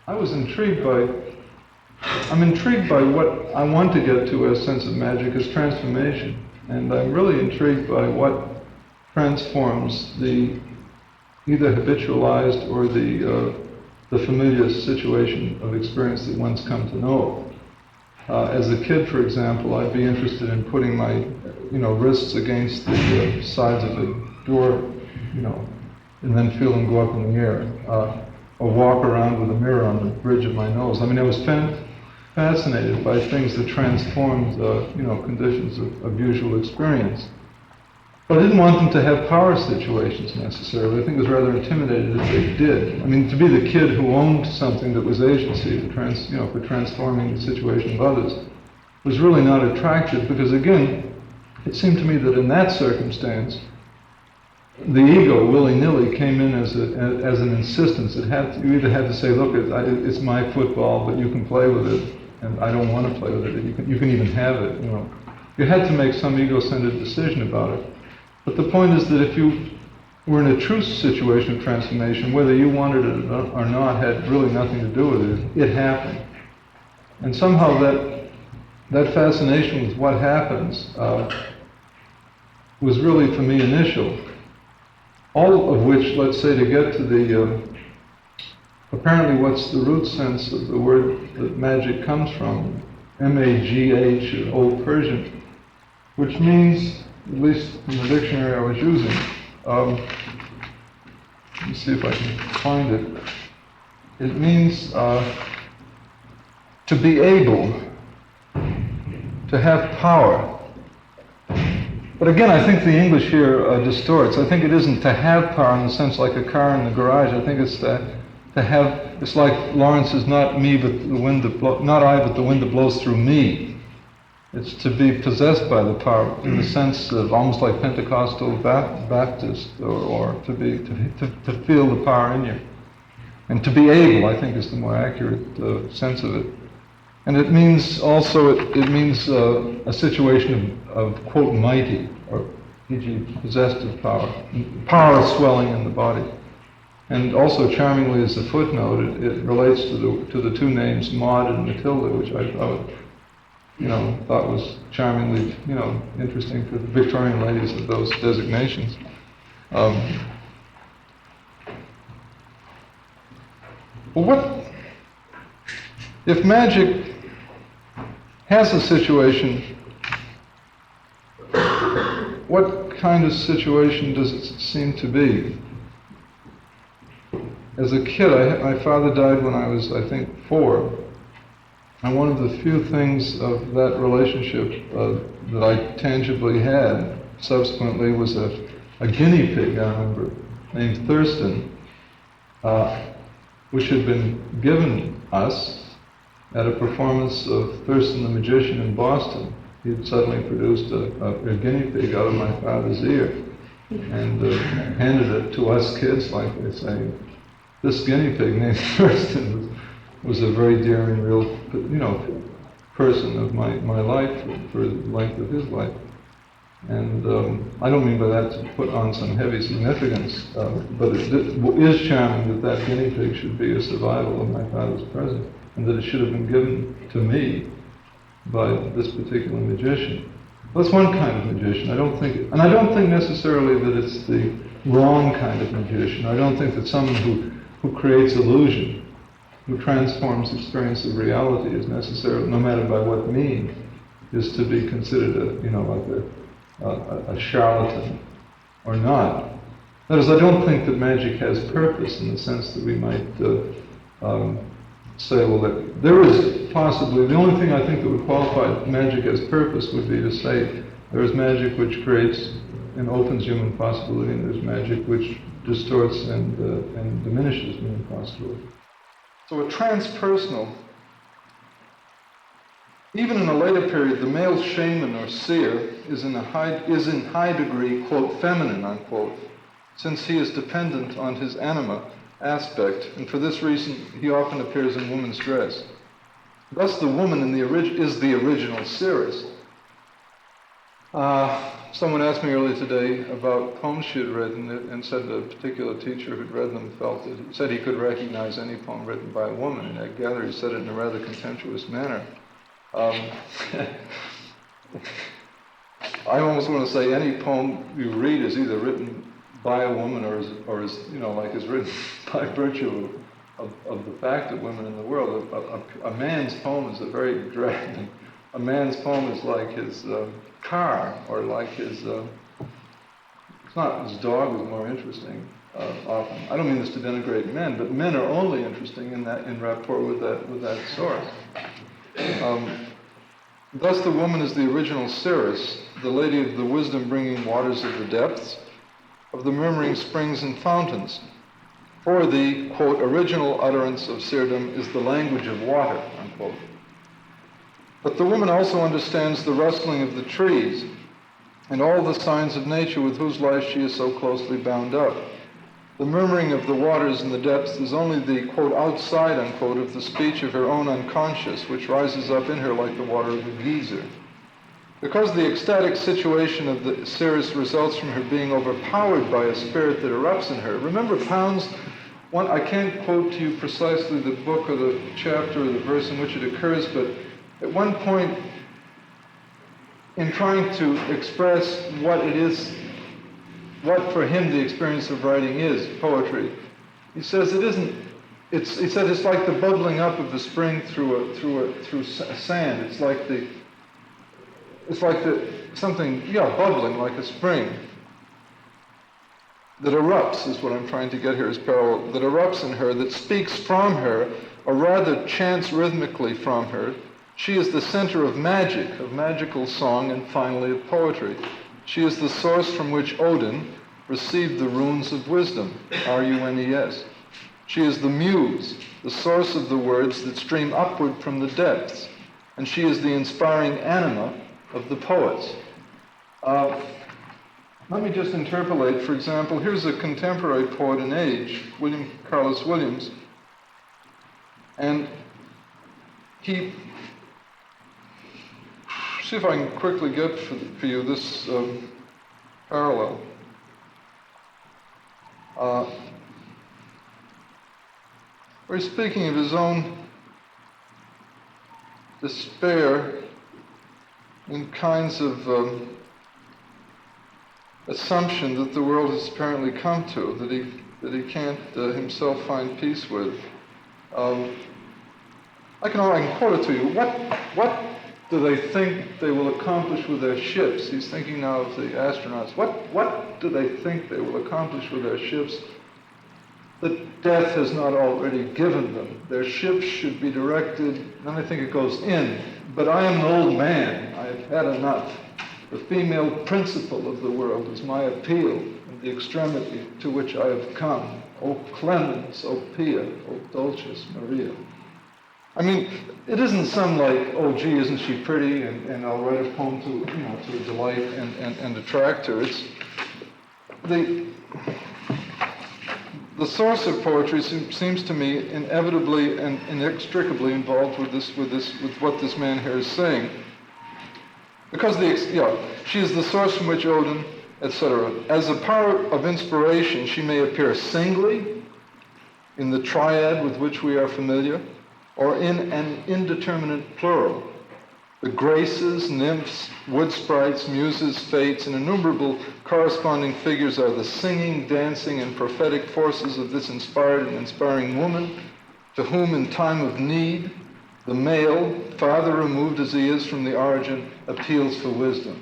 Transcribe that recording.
I'm intrigued by what I want to get to as sense of magic as transformation. And I'm really intrigued by what transforms the either habitualized or the familiar situation of experience that one's come to know. As a kid, for example, I'd be interested in putting my, wrists against the sides of a door, and then feel them go up in the air, or walk around with a mirror on the bridge of my nose. I mean, I was fascinated by things that transformed, conditions of visual experience. But I didn't want them to have power situations necessarily. I think I was rather intimidated if they did. I mean, to be the kid who owned something that was agency for transforming the situation of others was really not attractive because, again, it seemed to me that in that circumstance, the ego willy-nilly came in as an insistence. You either had to say, look, it's my football, but you can play with it, and I don't want to play with it. You can even have it. You had to make some ego-centered decision about it. But the point is that if you were in a true situation of transformation, whether you wanted it or not had really nothing to do with it. It happened. And somehow that fascination with what happens was really, for me, initial. All of which, let's say, to get to the, apparently what's the root sense of the word that magic comes from, M-A-G-H, Old Persian, which means, at least in the dictionary I was using, let me see if I can find it. It means to be able, to have power. But again, I think the English here distorts. I think it isn't to have power in the sense like a car in the garage. I think it's to have, it's like Lawrence is not me, but the wind that not I, but the wind that blows through me. It's to be possessed by the power in the sense of almost like Pentecostal Baptist, or to feel the power in you. And to be able, I think, is the more accurate sense of it. And it means also, it means a situation of quote, mighty, or e.g. possessed of power. Power swelling in the body. And also, charmingly as a footnote, it relates to the two names Maud and Matilda, which I thought was charmingly, interesting for the Victorian ladies of those designations. Well, if magic has a situation, what kind of situation does it seem to be? As a kid, my father died when I was, I think, 4. And one of the few things of that relationship that I tangibly had subsequently was a guinea pig, I remember, named Thurston, which had been given us at a performance of Thurston the Magician in Boston. He had suddenly produced a guinea pig out of my father's ear and handed it to us kids, like they say. This guinea pig named Thurston was a very dear and real, person of my life for the length of his life. And I don't mean by that to put on some heavy significance, but it is charming that guinea pig should be a survival of my father's present, and that it should have been given to me by this particular magician. Well, that's one kind of magician. I don't think necessarily that it's the wrong kind of magician. I don't think that someone who creates illusion, who transforms experience of reality, is necessarily, no matter by what means, is to be considered a charlatan or not. That is, I don't think that magic has purpose in the sense that we might say, well, that there is possibly, the only thing I think that would qualify magic as purpose would be to say there is magic which creates and opens human possibility, and there's magic which distorts and diminishes human possibility. So a transpersonal, even in a later period, the male shaman or seer is in high degree, quote, feminine, unquote, since he is dependent on his anima aspect, and for this reason he often appears in woman's dress. Thus the woman is the original seeress. Someone asked me earlier today about poems she had written and said a particular teacher who'd read them said he could recognize any poem written by a woman, and I gather he said it in a rather contemptuous manner. I almost want to say any poem you read is either written by a woman or is written by virtue of the fact of women in the world. A man's poem is a very dread. A man's poem is like his car, or like his. It's not his dog is more interesting often. I don't mean this to denigrate men, but men are only interesting in rapport with that source. Thus, the woman is the original seeress, the lady of the wisdom-bringing waters of the depths, of the murmuring springs and fountains. For the, quote, original utterance of seerdom is the language of water, unquote. But the woman also understands the rustling of the trees and all the signs of nature with whose life she is so closely bound up. The murmuring of the waters in the depths is only the, quote, outside, unquote, of the speech of her own unconscious, which rises up in her like the water of a geyser. Because the ecstatic situation of the seeress results from her being overpowered by a spirit that erupts in her. Remember Pound's, I can't quote to you precisely the book or the chapter or the verse in which it occurs, but at one point, in trying to express what it is, what for him the experience of writing is, poetry, he says it isn't. He said it's like the bubbling up of the spring through sand. It's like something bubbling like a spring that erupts, is what I'm trying to get here as parallel, that erupts in her, that speaks from her, or rather chants rhythmically from her. She is the center of magic, of magical song, and finally of poetry. She is the source from which Odin received the runes of wisdom, R-U-N-E-S. She is the muse, the source of the words that stream upward from the depths, and she is the inspiring anima of the poets. Let me just interpolate. For example, here's a contemporary poet in age, William Carlos Williams, and he, see if I can quickly get for you this parallel. Where he's speaking of his own despair in kinds of assumption that the world has apparently come to, that he can't himself find peace with. I can quote it to you. What do they think they will accomplish with their ships? He's thinking now of the astronauts. What do they think they will accomplish with their ships that death has not already given them? Their ships should be directed, then I think it goes in, but I am an old man, I have had enough. The female principle of the world is my appeal, and the extremity to which I have come. O clemens, O pia, O dulcis Maria. I mean, it isn't some like, oh gee, isn't she pretty, and I'll write a poem to delight and attract her. It's the source of poetry seems to me inevitably and inextricably involved with what this man here is saying. Because she is the source from which Odin, etc. As a power of inspiration, she may appear singly in the triad with which we are familiar, or in an indeterminate plural. The graces, nymphs, wood sprites, muses, fates, and innumerable corresponding figures are the singing, dancing, and prophetic forces of this inspired and inspiring woman, to whom in time of need, the male, farther removed as he is from the origin, appeals for wisdom.